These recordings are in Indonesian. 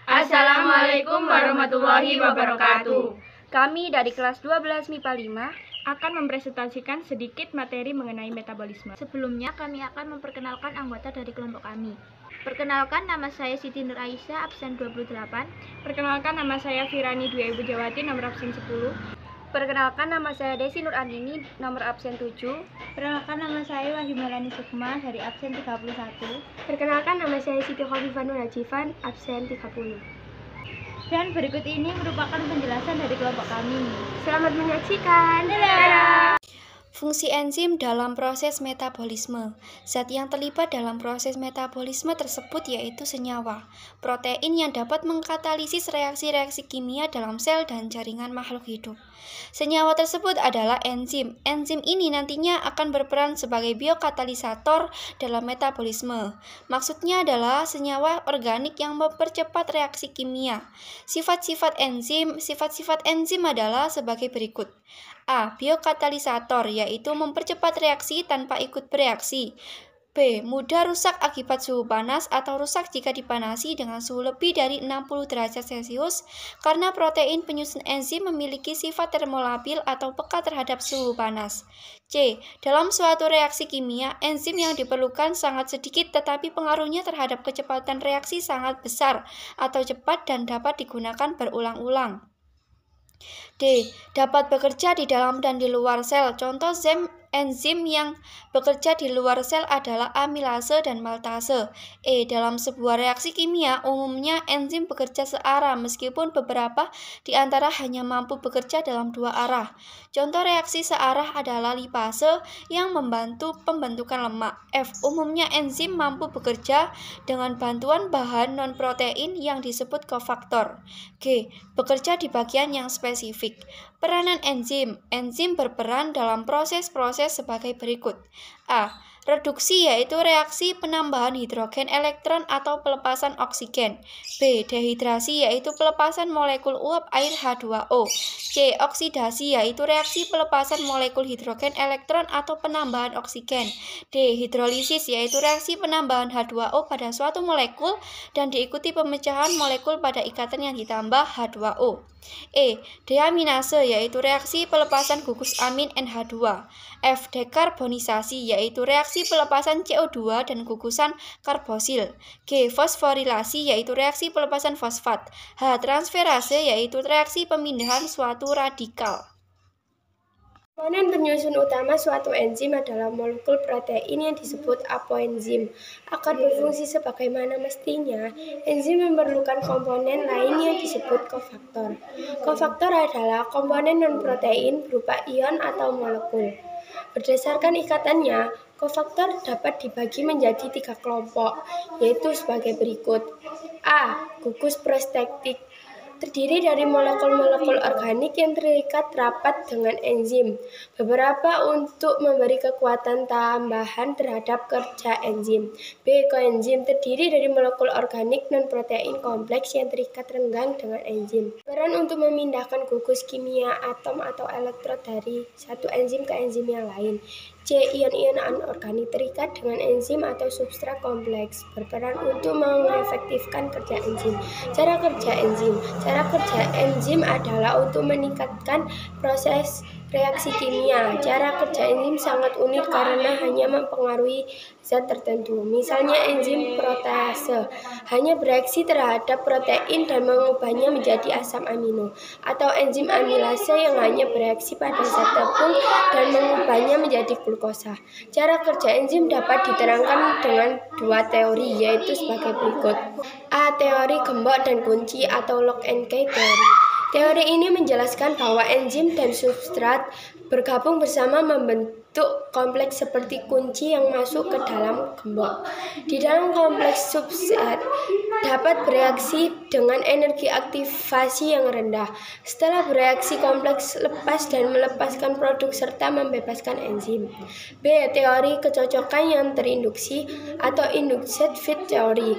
Assalamualaikum warahmatullahi wabarakatuh. Kami dari kelas 12 MIPA 5 akan mempresentasikan sedikit materi mengenai metabolisme. Sebelumnya kami akan memperkenalkan anggota dari kelompok kami. Perkenalkan, nama saya Siti Nur Aisyah, absen 28. Perkenalkan, nama saya Firani Dwi Bujawati, nomor absen 10. Perkenalkan, nama saya Desi Nur Andini, nomor absen 7. Perkenalkan, nama saya Wahyu Melani Sukma dari absen 31. Perkenalkan, nama saya Siti Khofifah Nur Najifan, absen 30. Dan berikut ini merupakan penjelasan dari kelompok kami. Selamat menyaksikan. Fungsi enzim dalam proses metabolisme. Zat yang terlibat dalam proses metabolisme tersebut yaitu senyawa, protein yang dapat mengkatalisis reaksi-reaksi kimia dalam sel dan jaringan makhluk hidup. Senyawa tersebut adalah enzim. Enzim ini nantinya akan berperan sebagai biokatalisator dalam metabolisme. Maksudnya adalah senyawa organik yang mempercepat reaksi kimia. Sifat-sifat enzim adalah sebagai berikut. A. Biokatalisator, yaitu mempercepat reaksi tanpa ikut bereaksi. B. Mudah rusak akibat suhu panas atau rusak jika dipanasi dengan suhu lebih dari 60 derajat Celcius karena protein penyusun enzim memiliki sifat termolabil atau peka terhadap suhu panas. C. Dalam suatu reaksi kimia, enzim yang diperlukan sangat sedikit tetapi pengaruhnya terhadap kecepatan reaksi sangat besar atau cepat dan dapat digunakan berulang-ulang. D. Dapat bekerja di dalam dan di luar sel. Contoh enzim yang bekerja di luar sel adalah amilase dan maltase. E. Dalam sebuah reaksi kimia, umumnya enzim bekerja searah meskipun beberapa di antara hanya mampu bekerja dalam dua arah. Contoh reaksi searah adalah lipase yang membantu pembentukan lemak. F. Umumnya enzim mampu bekerja dengan bantuan bahan non-protein yang disebut kofaktor. G. Bekerja di bagian yang spesifik. Peranan enzim. Enzim berperan dalam proses-proses sebagai berikut. A. Reduksi, yaitu reaksi penambahan hidrogen elektron atau pelepasan oksigen. B. Dehidrasi, yaitu pelepasan molekul uap air H2O. C. Oksidasi, yaitu reaksi pelepasan molekul hidrogen elektron atau penambahan oksigen. D. Hidrolisis, yaitu reaksi penambahan H2O pada suatu molekul dan diikuti pemecahan molekul pada ikatan yang ditambah H2O. E. Deaminase, yaitu reaksi pelepasan gugus amin NH2. F. Dekarbonisasi, yaitu reaksi pelepasan CO2 dan gugusan karbosil. G. Fosforilasi, yaitu reaksi pelepasan fosfat. H. Transferase, yaitu reaksi pemindahan suatu radikal. Komponen penyusun utama suatu enzim adalah molekul protein yang disebut apoenzim. Agar berfungsi sebagaimana mestinya, enzim memerlukan komponen lain yang disebut kofaktor. Kofaktor adalah komponen non-protein berupa ion atau molekul. Berdasarkan ikatannya, kofaktor dapat dibagi menjadi 3 kelompok, yaitu sebagai berikut. A. Gugus prostetik. Terdiri dari molekul-molekul organik yang terikat rapat dengan enzim. Beberapa untuk memberi kekuatan tambahan terhadap kerja enzim. B. Koenzim terdiri dari molekul organik non-protein kompleks yang terikat renggang dengan enzim. Peran untuk memindahkan gugus kimia atom atau elektrod dari satu enzim ke enzim yang lain. C. Ion-ion anorganik terikat dengan enzim atau substrat kompleks, berperan untuk mengefektifkan kerja enzim. Cara kerja enzim. Cara kerja enzim adalah untuk meningkatkan proses reaksi kimia. Cara kerja enzim sangat unik karena hanya mempengaruhi zat tertentu. Misalnya enzim protease hanya bereaksi terhadap protein dan mengubahnya menjadi asam amino, atau enzim amilase yang hanya bereaksi pada zat tepung dan mengubahnya menjadi glukosa. Cara kerja enzim dapat diterangkan dengan 2 teori, yaitu sebagai berikut. A. Teori gembok dan kunci atau lock and key teori. Teori ini menjelaskan bahwa enzim dan substrat bergabung bersama membentuk kompleks seperti kunci yang masuk ke dalam gembok. Di dalam kompleks substrat dapat bereaksi dengan energi aktivasi yang rendah. Setelah bereaksi, kompleks lepas dan melepaskan produk serta membebaskan enzim. B. Teori kecocokan yang terinduksi atau induced fit theory.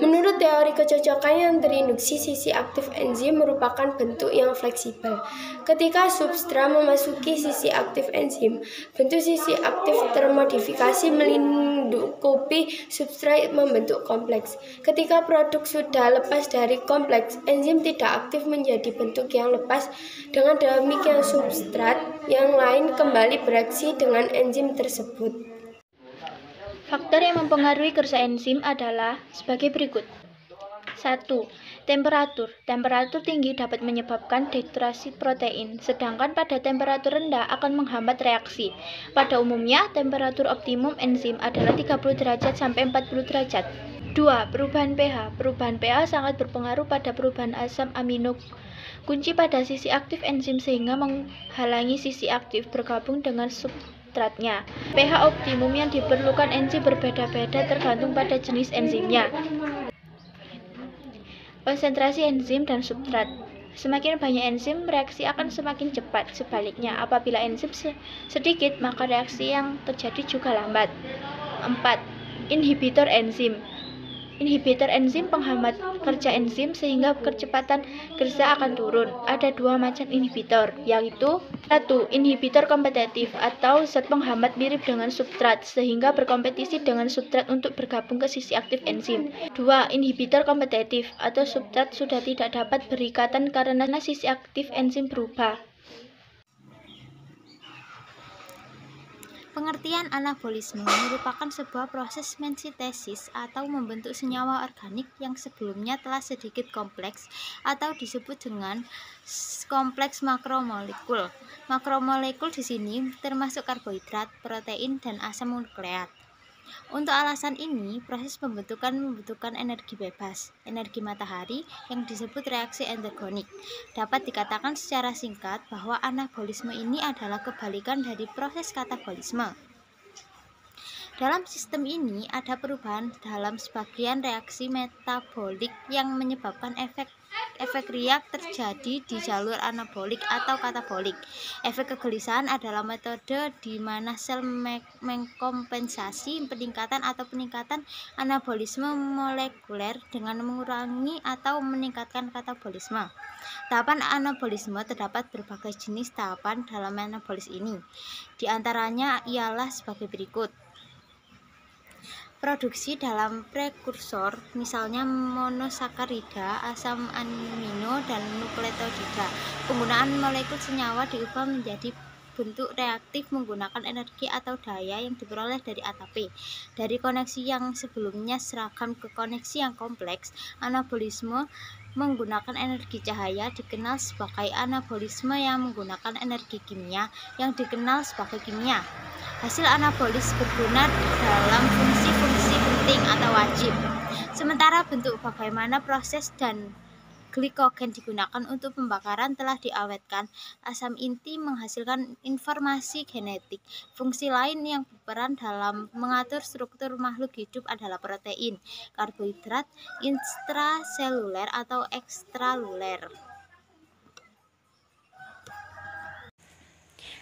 Menurut teori kecocokan yang terinduksi, sisi aktif enzim merupakan bentuk yang fleksibel. Ketika substrat memasuki sisi aktif enzim, bentuk yaitu sisi aktif termodifikasi melingkupi substrat membentuk kompleks. Ketika produk sudah lepas dari kompleks, enzim tidak aktif menjadi bentuk yang lepas. Dengan demikian substrat yang lain kembali bereaksi dengan enzim tersebut. Faktor yang mempengaruhi kerja enzim adalah sebagai berikut. 1. Temperatur. Temperatur tinggi dapat menyebabkan denaturasi protein, sedangkan pada temperatur rendah akan menghambat reaksi. Pada umumnya, temperatur optimum enzim adalah 30 derajat sampai 40 derajat. 2. Perubahan pH. Perubahan pH sangat berpengaruh pada perubahan asam amino kunci pada sisi aktif enzim sehingga menghalangi sisi aktif bergabung dengan substratnya. pH optimum yang diperlukan enzim berbeda-beda tergantung pada jenis enzimnya. Konsentrasi enzim dan substrat. Semakin banyak enzim, reaksi akan semakin cepat. Sebaliknya, apabila enzim sedikit, maka reaksi yang terjadi juga lambat. 4. Inhibitor enzim. Inhibitor enzim penghambat kerja enzim sehingga kecepatan kerja akan turun. Ada dua macam inhibitor, yaitu 1. Inhibitor kompetitif atau zat penghambat mirip dengan substrat sehingga berkompetisi dengan substrat untuk bergabung ke sisi aktif enzim. 2. Inhibitor kompetitif atau substrat sudah tidak dapat berikatan karena sisi aktif enzim berubah. Pengertian anabolisme merupakan sebuah proses mensintesis atau membentuk senyawa organik yang sebelumnya telah sedikit kompleks atau disebut dengan kompleks makromolekul. Makromolekul di sini termasuk karbohidrat, protein, dan asam nukleat. Untuk alasan ini, proses pembentukan membutuhkan energi bebas, energi matahari yang disebut reaksi endogenik. Dapat dikatakan secara singkat bahwa anabolisme ini adalah kebalikan dari proses katabolisme. Dalam sistem ini ada perubahan dalam sebagian reaksi metabolik yang menyebabkan efek riak terjadi di jalur anabolik atau katabolik. Efek kegelisahan adalah metode di mana sel mengkompensasi peningkatan anabolisme molekuler dengan mengurangi atau meningkatkan katabolisme. Tahapan anabolisme terdapat berbagai jenis tahapan dalam anabolis ini. Di antaranya ialah sebagai berikut. Produksi dalam prekursor, misalnya monosakarida, asam amino, dan nukleotida. Penggunaan molekul senyawa diubah menjadi bentuk reaktif menggunakan energi atau daya yang diperoleh dari ATP. Dari koneksi yang sebelumnya seragam ke koneksi yang kompleks, anabolisme menggunakan energi cahaya dikenal sebagai anabolisme yang menggunakan energi kimia yang dikenal sebagai kimia. Hasil anabolis berguna dalam fungsi-fungsi penting atau wajib. Sementara bentuk bagaimana proses dan glikogen digunakan untuk pembakaran telah diawetkan. Asam inti menghasilkan informasi genetik. Fungsi lain yang berperan dalam mengatur struktur makhluk hidup adalah protein, karbohidrat, intraseluler atau ekstraseluler.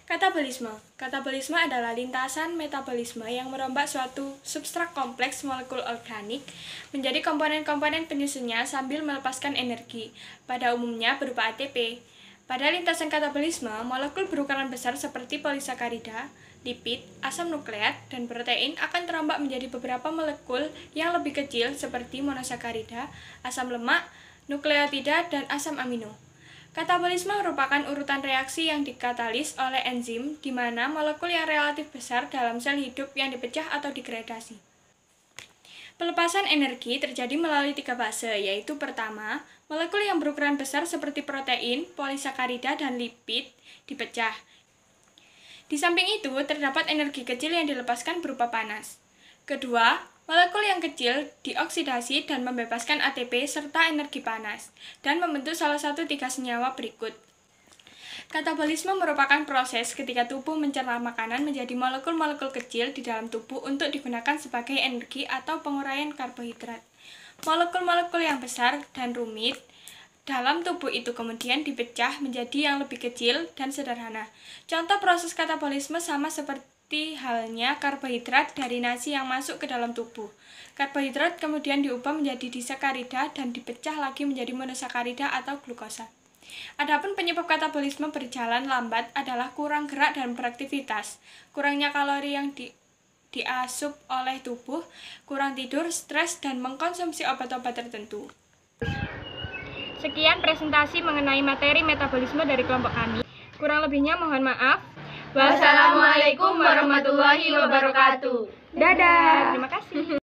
Katabolisme. Katabolisme adalah lintasan metabolisme yang merombak suatu substrat kompleks molekul organik menjadi komponen-komponen penyusunnya sambil melepaskan energi, pada umumnya berupa ATP. Pada lintasan katabolisme, molekul berukuran besar seperti polisakarida, lipid, asam nukleat, dan protein akan terombak menjadi beberapa molekul yang lebih kecil seperti monosakarida, asam lemak, nukleotida, dan asam amino. Katabolisme merupakan urutan reaksi yang dikatalis oleh enzim, di mana molekul yang relatif besar dalam sel hidup yang dipecah atau degradasi. Pelepasan energi terjadi melalui 3 fase, yaitu pertama, molekul yang berukuran besar seperti protein, polisakarida, dan lipid dipecah. Di samping itu, terdapat energi kecil yang dilepaskan berupa panas. Kedua, molekul yang kecil dioksidasi dan membebaskan ATP serta energi panas, dan membentuk salah satu 3 senyawa berikut. Katabolisme merupakan proses ketika tubuh mencerna makanan menjadi molekul-molekul kecil di dalam tubuh untuk digunakan sebagai energi atau penguraian karbohidrat. Molekul-molekul yang besar dan rumit dalam tubuh itu kemudian dipecah menjadi yang lebih kecil dan sederhana. Contoh proses katabolisme sama seperti halnya karbohidrat dari nasi yang masuk ke dalam tubuh. Karbohidrat kemudian diubah menjadi disakarida dan dipecah lagi menjadi monosakarida atau glukosa. Adapun penyebab katabolisme berjalan lambat adalah kurang gerak dan beraktivitas, kurangnya kalori yang diasup oleh tubuh, kurang tidur, stres, dan mengkonsumsi obat-obat tertentu. Sekian presentasi mengenai materi metabolisme dari kelompok kami. Kurang lebihnya mohon maaf. Wassalamualaikum warahmatullahi wabarakatuh. Dadah. Terima kasih.